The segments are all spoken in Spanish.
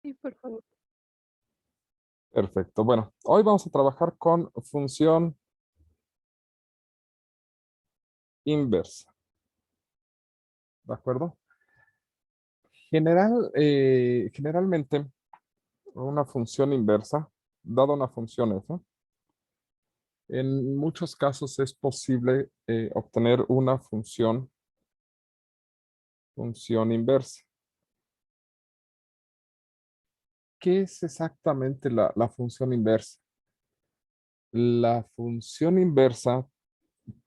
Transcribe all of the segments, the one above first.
Sí, por favor. Perfecto. Bueno, hoy vamos a trabajar con función inversa. ¿De acuerdo? Generalmente, una función inversa, dada una función f, en muchos casos es posible obtener una función inversa. ¿Qué es exactamente la función inversa? La función inversa,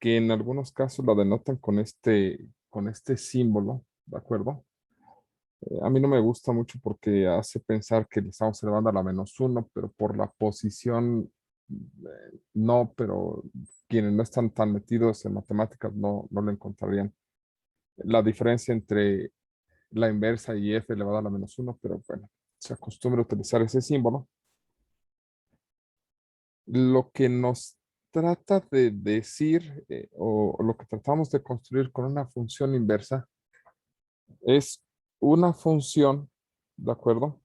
que en algunos casos la denotan con este símbolo, ¿de acuerdo? A mí no me gusta mucho porque hace pensar que le estamos elevando a la -1, pero por la posición, no, pero quienes no están tan metidos en matemáticas no lo encontrarían. La diferencia entre la inversa y f elevado a la -1, pero bueno, se acostumbra a utilizar ese símbolo. Lo que nos trata de decir, o lo que tratamos de construir con una función inversa, es una función, ¿de acuerdo?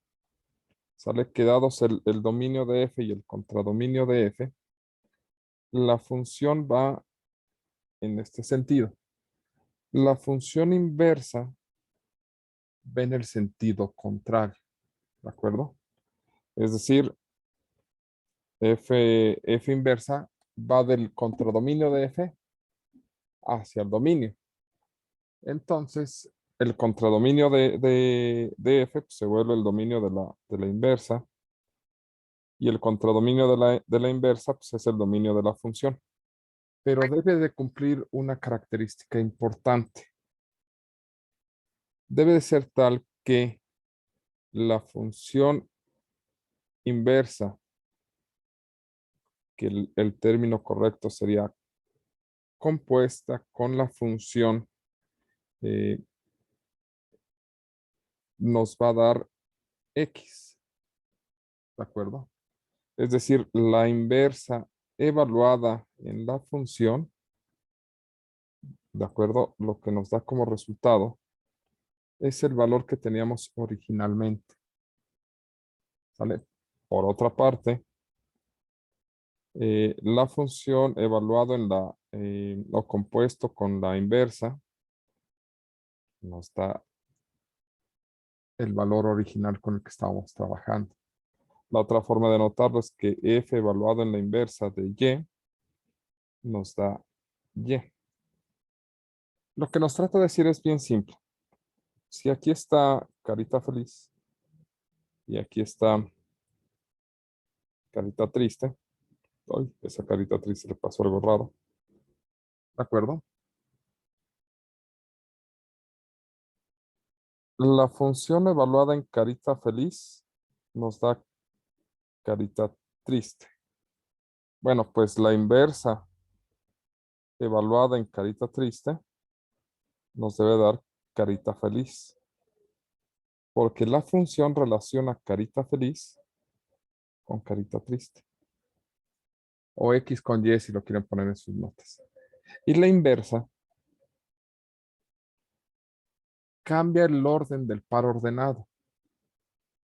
Sale que dados el dominio de f y el contradominio de f, la función va en este sentido. La función inversa va en el sentido contrario, ¿de acuerdo? Es decir, f inversa va del contradominio de f hacia el dominio. Entonces, el contradominio de f pues, se vuelve el dominio de la inversa, y el contradominio de la inversa pues, es el dominio de la función. Pero debe de cumplir una característica importante. Debe de ser tal que la función inversa, que el término correcto sería compuesta con la función, eh, nos va a dar x, ¿de acuerdo? Es decir, la inversa evaluada en la función, ¿de acuerdo? Lo que nos da como resultado es el valor que teníamos originalmente, ¿sale? Por otra parte, la función evaluada en lo compuesto con la inversa nos da el valor original con el que estábamos trabajando. La otra forma de notarlo es que f evaluado en la inversa de y nos da y. Lo que nos trata de decir es bien simple. Si aquí está carita feliz y aquí está carita triste, hoy esa carita triste le pasó algo raro, ¿de acuerdo? La función evaluada en carita feliz nos da carita triste. Bueno, pues la inversa evaluada en carita triste nos debe dar carita feliz. Porque la función relaciona carita feliz con carita triste. O X con Y si lo quieren poner en sus notas. Y la inversa cambia el orden del par ordenado.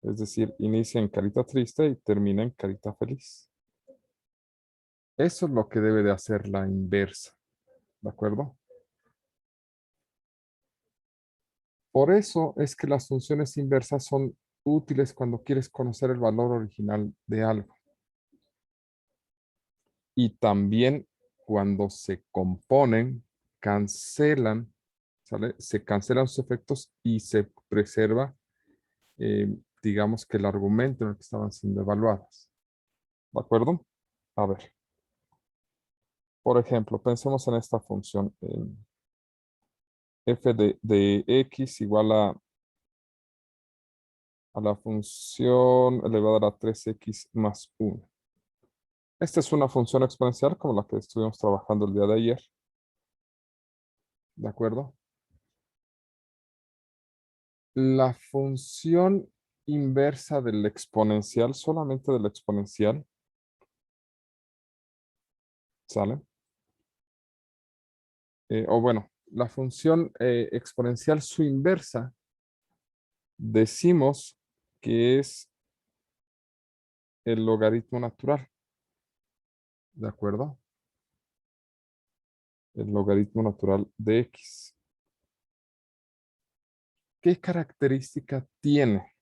Es decir, inicia en carita triste y termina en carita feliz. Eso es lo que debe de hacer la inversa. ¿De acuerdo? Por eso es que las funciones inversas son útiles cuando quieres conocer el valor original de algo. Y también cuando se componen, cancelan, ¿sale? Se cancelan sus efectos y se preserva, digamos que el argumento en el que estaban siendo evaluadas. ¿De acuerdo? A ver. Por ejemplo, pensemos en esta función. F de x igual a la función elevada a 3x más 1. Esta es una función exponencial como la que estuvimos trabajando el día de ayer. ¿De acuerdo? La función inversa del exponencial, solamente del exponencial, ¿sale? O bueno, la función exponencial, su inversa, decimos que es el logaritmo natural. ¿De acuerdo? El logaritmo natural de X. ¿Qué característica tiene?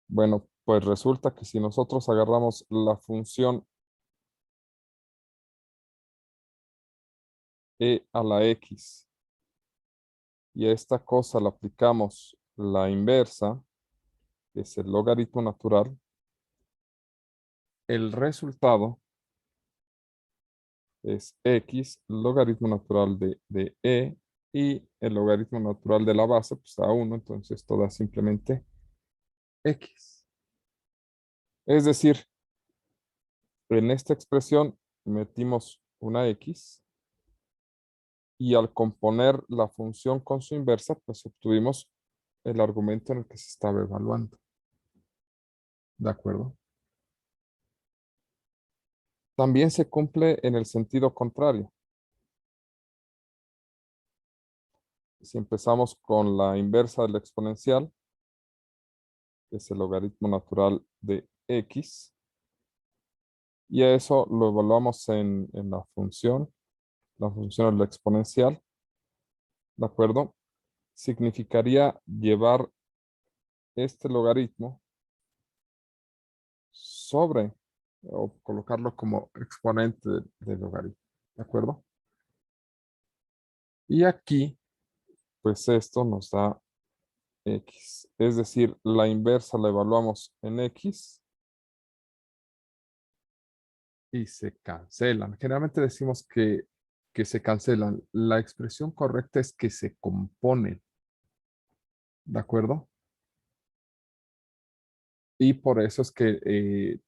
Bueno, pues resulta que si nosotros agarramos la función e a la X y a esta cosa le aplicamos la inversa, que es el logaritmo natural, el resultado es X, logaritmo natural de E, y el logaritmo natural de la base, pues da 1, entonces esto da simplemente X. Es decir, en esta expresión metimos una X y al componer la función con su inversa, pues obtuvimos el argumento en el que se estaba evaluando. ¿De acuerdo? También se cumple en el sentido contrario. Si empezamos con la inversa de la exponencial, que es el logaritmo natural de X, y a eso lo evaluamos en la función de la exponencial, ¿de acuerdo? Significaría llevar este logaritmo sobre o colocarlo como exponente del logaritmo, ¿de acuerdo? Y aquí, pues esto nos da X. Es decir, la inversa la evaluamos en X y se cancelan. Generalmente decimos que se cancelan. La expresión correcta es que se componen, ¿de acuerdo? Y por eso es que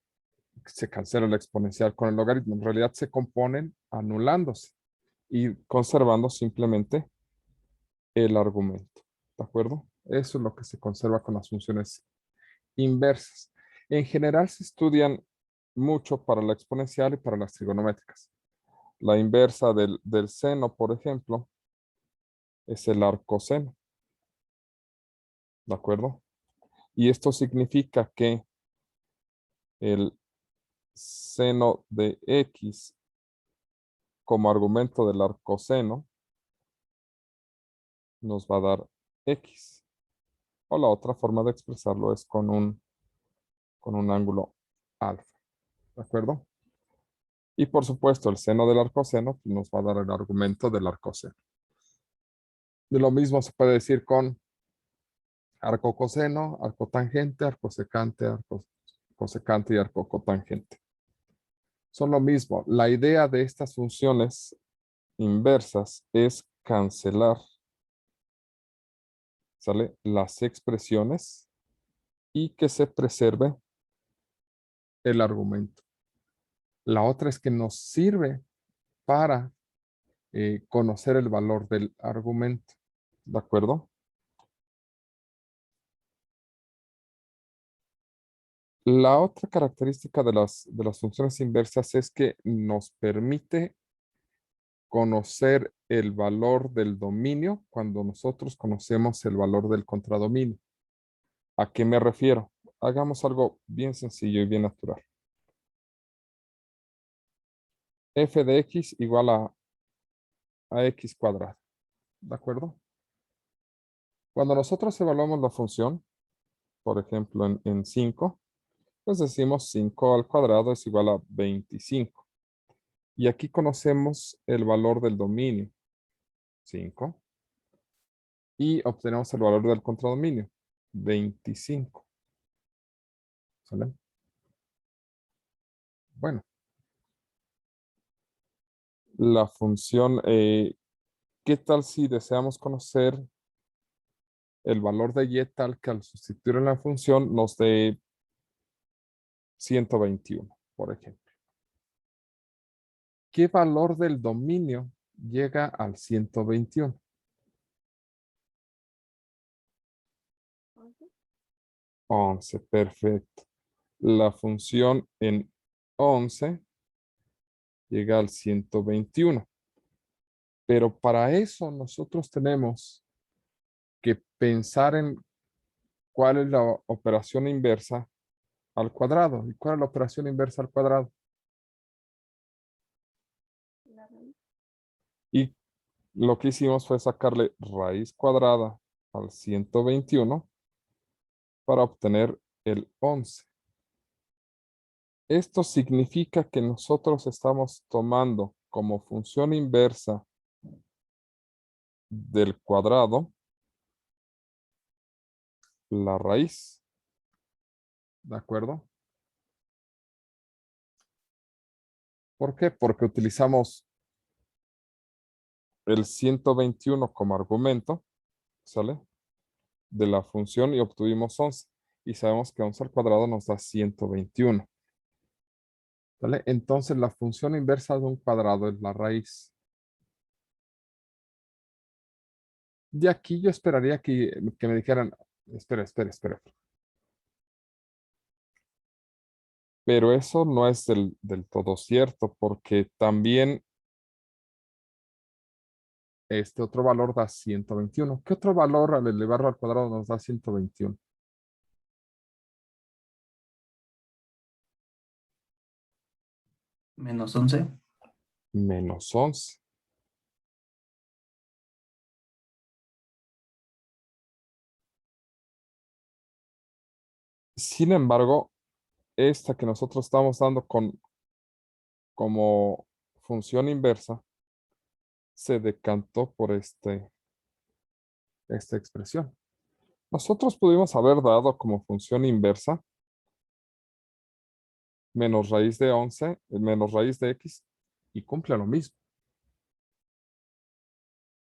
se cancela la exponencial con el logaritmo. En realidad se componen anulándose y conservando simplemente el argumento. ¿De acuerdo? Eso es lo que se conserva con las funciones inversas. En general se estudian mucho para la exponencial y para las trigonométricas. La inversa del seno, por ejemplo, es el arcoseno. ¿De acuerdo? Y esto significa que el seno de X como argumento del arcoseno nos va a dar X. O la otra forma de expresarlo es con un ángulo alfa. ¿De acuerdo? Y por supuesto, el seno del arcoseno pues, nos va a dar el argumento del arcoseno. Y lo mismo se puede decir con arco coseno, arco tangente, arco secante, arco cosecante y arco cotangente. Son lo mismo. La idea de estas funciones inversas es cancelar, ¿sale? Las expresiones y que se preserve el argumento. La otra es que nos sirve para conocer el valor del argumento. ¿De acuerdo? La otra característica de las funciones inversas es que nos permite conocer el valor del dominio cuando nosotros conocemos el valor del contradominio. ¿A qué me refiero? Hagamos algo bien sencillo y bien natural. F de X igual a X cuadrado. ¿De acuerdo? Cuando nosotros evaluamos la función, por ejemplo en 5, pues decimos 5 al cuadrado es igual a 25. Y aquí conocemos el valor del dominio, 5. Y obtenemos el valor del contradominio, 25. ¿Sale? Bueno, la función, ¿qué tal si deseamos conocer el valor de y tal que al sustituir en la función nos dé 121, por ejemplo? ¿Qué valor del dominio llega al 121? 11, perfecto. La función en 11 llega al 121. Pero para eso nosotros tenemos que pensar en ¿Cuál es la operación inversa al cuadrado? ¿Y cuál es la operación inversa al cuadrado? Y lo que hicimos fue sacarle raíz cuadrada al 121 para obtener el 11. Esto significa que nosotros estamos tomando como función inversa del cuadrado la raíz. ¿De acuerdo? ¿Por qué? Porque utilizamos el 121 como argumento, ¿sale? De la función y obtuvimos 11. Y sabemos que 11 al cuadrado nos da 121. ¿Vale? Entonces la función inversa de un cuadrado es la raíz. De aquí yo esperaría que me dijeran, espera. Pero eso no es del todo cierto, porque también este otro valor da 121. ¿Qué otro valor al elevarlo al cuadrado nos da 121? -11. Menos 11. Sin embargo, esta que nosotros estamos dando como función inversa se decantó por esta expresión. Nosotros pudimos haber dado como función inversa menos raíz de 11, menos raíz de x, y cumple lo mismo.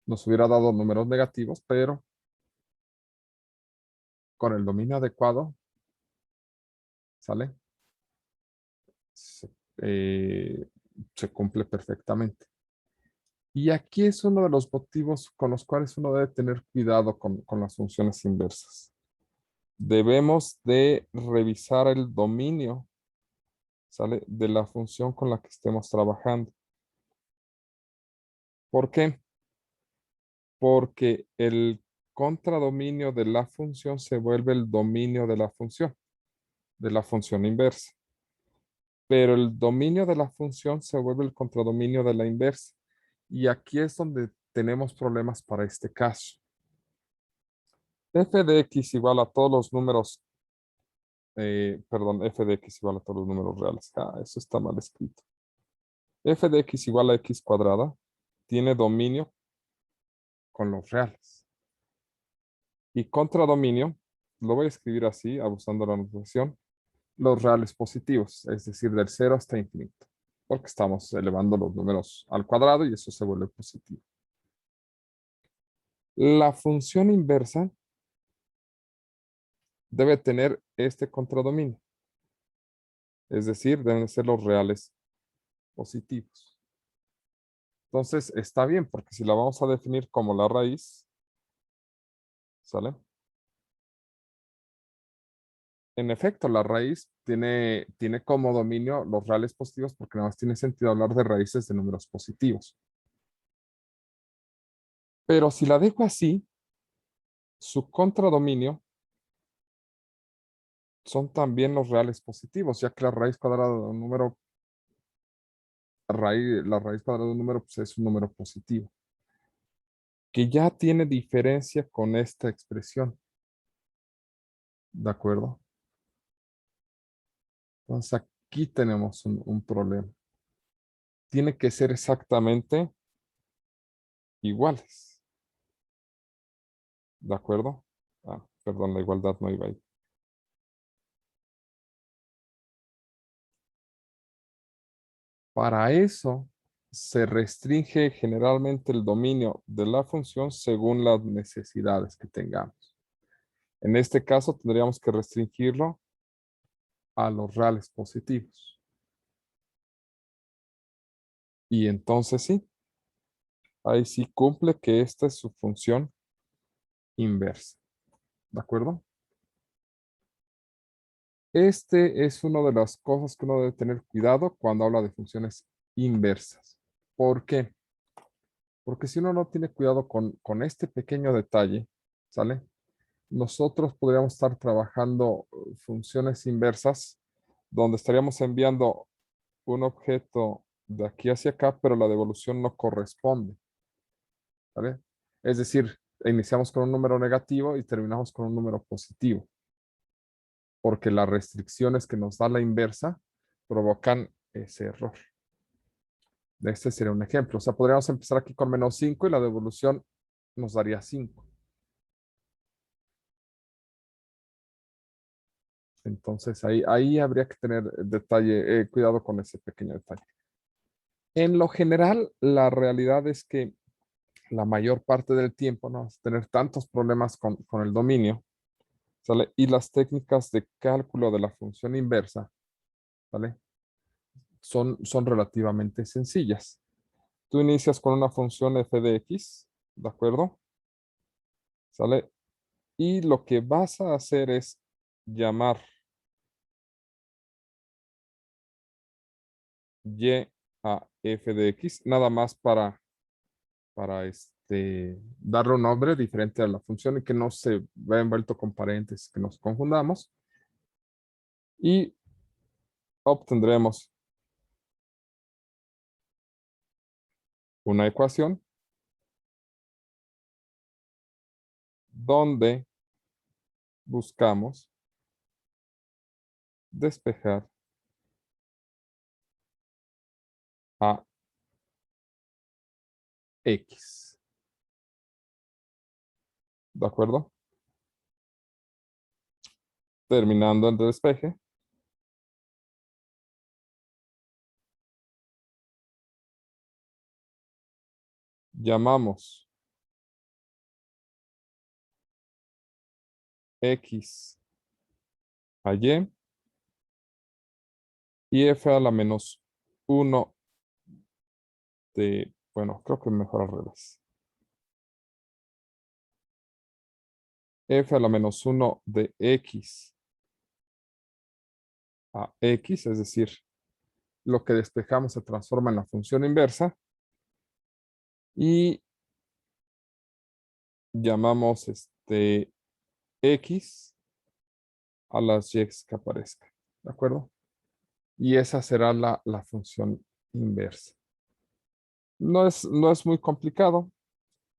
Nos hubiera dado números negativos, pero con el dominio adecuado, ¿sale? Se, eh, se cumple perfectamente. Y aquí es uno de los motivos con los cuales uno debe tener cuidado con las funciones inversas. Debemos de revisar el dominio, ¿sale? De la función con la que estemos trabajando. ¿Por qué? Porque el contradominio de la función se vuelve el dominio de la función inversa. Pero el dominio de la función se vuelve el contradominio de la inversa. Y aquí es donde tenemos problemas para este caso. F de x igual a todos los números, perdón, f de x igual a todos los números reales. Ah, eso está mal escrito. F de x igual a x cuadrada tiene dominio con los reales. Y contradominio, lo voy a escribir así, abusando de la notación, los reales positivos, es decir, del 0 hasta infinito, porque estamos elevando los números al cuadrado y eso se vuelve positivo. La función inversa debe tener este contradominio, es decir, deben ser los reales positivos. Entonces, está bien, porque si la vamos a definir como la raíz, ¿sale? En efecto, la raíz tiene como dominio los reales positivos porque nada más tiene sentido hablar de raíces de números positivos. Pero si la dejo así, su contradominio son también los reales positivos, ya que la raíz cuadrada de un número, la raíz cuadrada de un número pues, es un número positivo, que ya tiene diferencia con esta expresión. ¿De acuerdo? Entonces aquí tenemos un problema. Tiene que ser exactamente iguales. ¿De acuerdo? Ah, perdón, la igualdad no iba ahí. Para eso se restringe generalmente el dominio de la función según las necesidades que tengamos. En este caso tendríamos que restringirlo a los reales positivos. Y entonces sí, ahí sí cumple que esta es su función inversa. ¿De acuerdo? Este es una de las cosas que uno debe tener cuidado cuando habla de funciones inversas. ¿Por qué? Porque si uno no tiene cuidado con este pequeño detalle, ¿sale? nosotros podríamos estar trabajando funciones inversas donde estaríamos enviando un objeto de aquí hacia acá, pero la devolución no corresponde, ¿vale? Es decir, iniciamos con un número negativo y terminamos con un número positivo, porque las restricciones que nos da la inversa provocan ese error. Este sería un ejemplo. O sea, podríamos empezar aquí con -5 y la devolución nos daría 5. Entonces, ahí habría que tener detalle, cuidado con ese pequeño detalle. En lo general, la realidad es que la mayor parte del tiempo no vas a tener tantos problemas con el dominio, ¿sale? Y las técnicas de cálculo de la función inversa, ¿vale? Son relativamente sencillas. Tú inicias con una función f de x, ¿de acuerdo? ¿Sale? Y lo que vas a hacer es llamar y a f de x, nada más para darle un nombre diferente a la función y que no se vea envuelto con paréntesis, que nos confundamos. Y obtendremos una ecuación donde buscamos despejar a x. ¿De acuerdo? Terminando el despeje, llamamos x a y f a la menos 1 de, bueno, creo que mejor al revés. F a la menos 1 de x a x, es decir, lo que despejamos se transforma en la función inversa y llamamos x a las y que aparezcan, ¿de acuerdo? Y esa será la función inversa. No es muy complicado.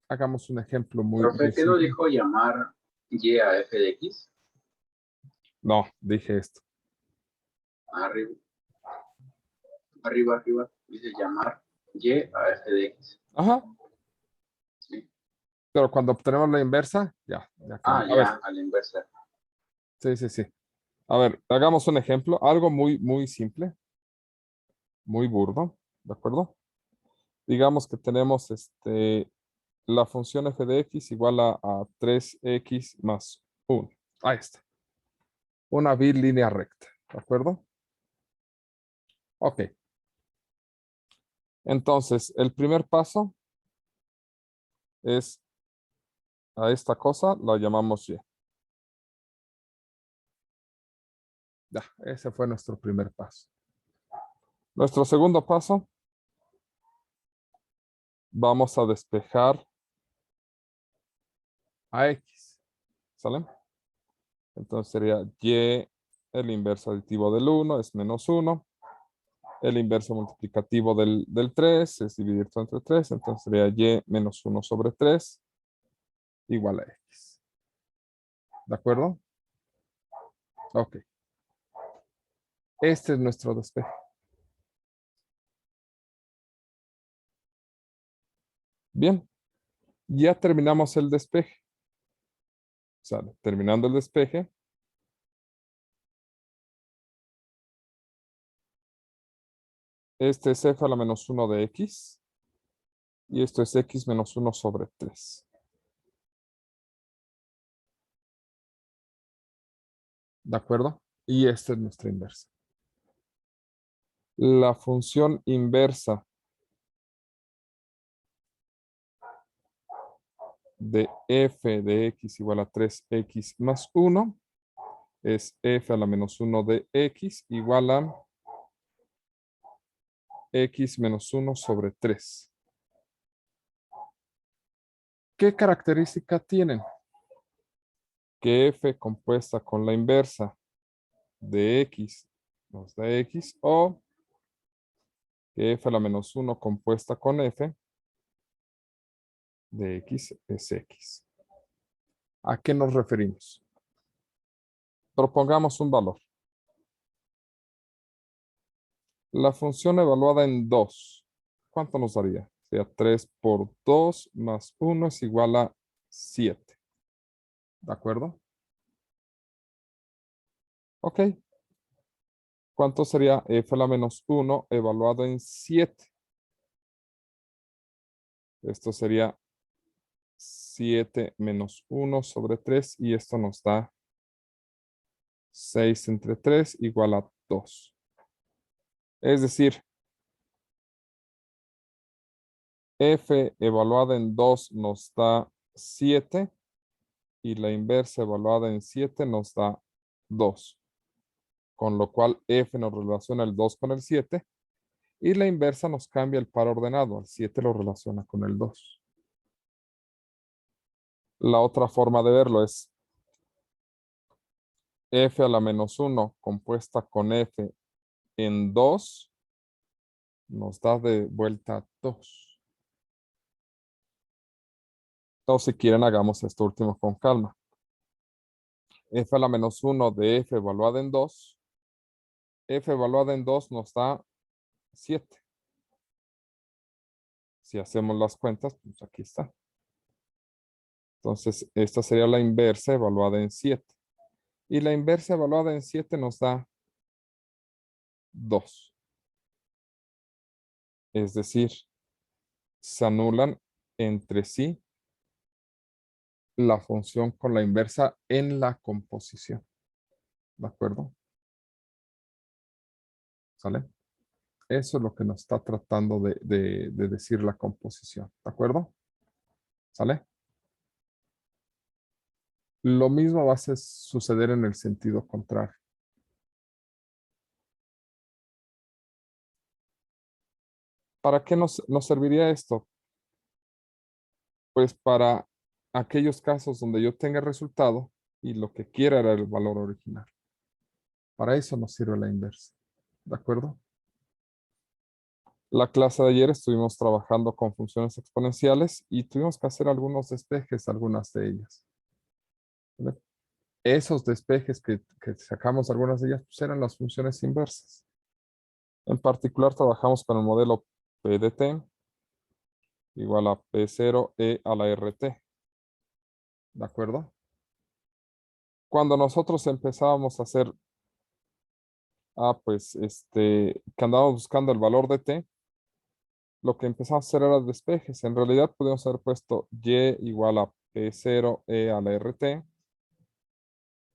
Hagamos un ejemplo muy Profe, ¿qué nos simple. dijo llamar y a f de x? No, dije esto. Arriba, arriba. Dice llamar y a f de x. Ajá, ¿Sí? pero cuando obtenemos la inversa, ya cambia. Ah, A ver, ya, a la inversa. sí. A ver, hagamos un ejemplo, algo muy simple, muy burdo, ¿de acuerdo? Digamos que tenemos la función f de x igual a 3x más 1. Ahí está. Una bilínea recta, ¿de acuerdo? Ok. Entonces, el primer paso es a esta cosa, la llamamos y. Ya, ese fue nuestro primer paso. Nuestro segundo paso, vamos a despejar a x, ¿sale? Entonces sería y, el inverso aditivo del 1 es menos 1. El inverso multiplicativo del 3 es dividir todo entre 3. Entonces sería y menos 1 sobre 3 igual a x. ¿De acuerdo? Ok. Este es nuestro despeje. Bien. Ya terminamos el despeje. ¿Sale? Terminando el despeje. Este es f a la menos 1 de x. Y esto es x menos 1 sobre 3. ¿De acuerdo? Y esta es nuestra inversa. La función inversa de f de x igual a 3x más 1 es f a la menos 1 de x igual a x menos 1 sobre 3. ¿Qué característica tienen? que f compuesta con la inversa de x nos da x, o que f a la menos 1 compuesta con f de x es x. ¿A qué nos referimos? Propongamos un valor. La función evaluada en 2, ¿cuánto nos daría? Sería 3 por 2 más 1 es igual a 7. ¿De acuerdo? Ok. ¿Cuánto sería f a la menos 1 evaluado en 7? Esto sería 7 menos 1 sobre 3 y esto nos da 6 entre 3 igual a 2. Es decir, f evaluada en 2 nos da 7 y la inversa evaluada en 7 nos da 2. Con lo cual f nos relaciona el 2 con el 7 y la inversa nos cambia el par ordenado. El 7 lo relaciona con el 2. La otra forma de verlo es f a la menos 1 compuesta con f en 2 nos da de vuelta 2. O si quieren, hagamos esto último con calma. F a la menos 1 de f evaluada en 2. F evaluada en 2 nos da 7. Si hacemos las cuentas, pues aquí está. Entonces, esta sería la inversa evaluada en 7. Y la inversa evaluada en 7 nos da 2. Es decir, se anulan entre sí la función con la inversa en la composición. ¿De acuerdo? ¿Sale? Eso es lo que nos está tratando de decir la composición. ¿De acuerdo? ¿Sale? Lo mismo va a suceder en el sentido contrario. ¿Para qué nos serviría esto? Pues para aquellos casos donde yo tenga resultado y lo que quiera era el valor original. Para eso nos sirve la inversa. ¿De acuerdo? La clase de ayer estuvimos trabajando con funciones exponenciales y tuvimos que hacer algunos despejes, algunas de ellas. ¿Vale? Esos despejes que sacamos, algunas de ellas, pues eran las funciones inversas. En particular, trabajamos con el modelo P de t igual a P0 e a la RT. ¿De acuerdo? Cuando nosotros empezábamos a hacer, pues, que andábamos buscando el valor de t, lo que empezamos a hacer era despejes. En realidad, podríamos haber puesto y igual a P0 e a la RT,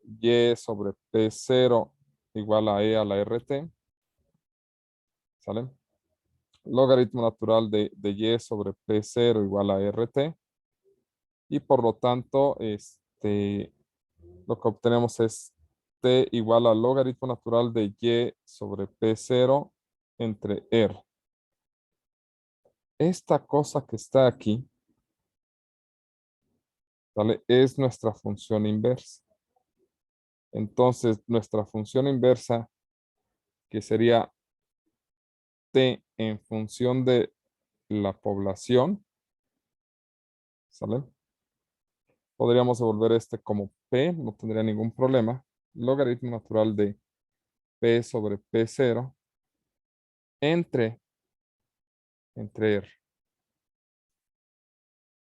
y sobre P0 igual a e a la RT, ¿sale? Logaritmo natural de y sobre P0 igual a RT, y por lo tanto, lo que obtenemos es t igual al logaritmo natural de y sobre P0 entre R. Esta cosa que está aquí, ¿vale? Es nuestra función inversa. Entonces, nuestra función inversa, que sería t en función de la población, ¿sale? Podríamos devolver este como p, no tendría ningún problema. Logaritmo natural de p sobre P0 entre R.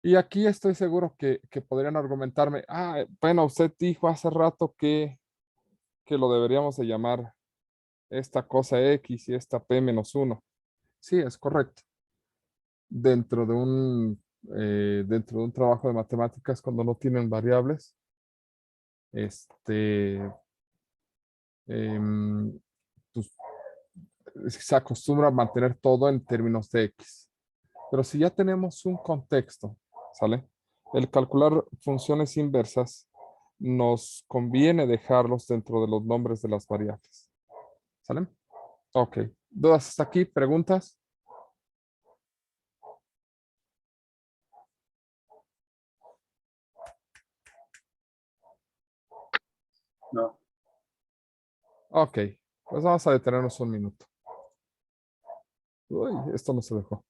Y aquí estoy seguro que podrían argumentarme, bueno, usted dijo hace rato que lo deberíamos de llamar esta cosa X y esta P menos 1. Sí, es correcto. Dentro de dentro de un trabajo de matemáticas, cuando no tienen variables, em, pues, se acostumbra a mantener todo en términos de X. Pero si ya tenemos un contexto, ¿sale? El calcular funciones inversas nos conviene dejarlos dentro de los nombres de las variables. ¿Sale? Ok. ¿Dudas hasta aquí? ¿Preguntas? No. Ok, pues vamos a detenernos un minuto. Uy, esto no se dejó.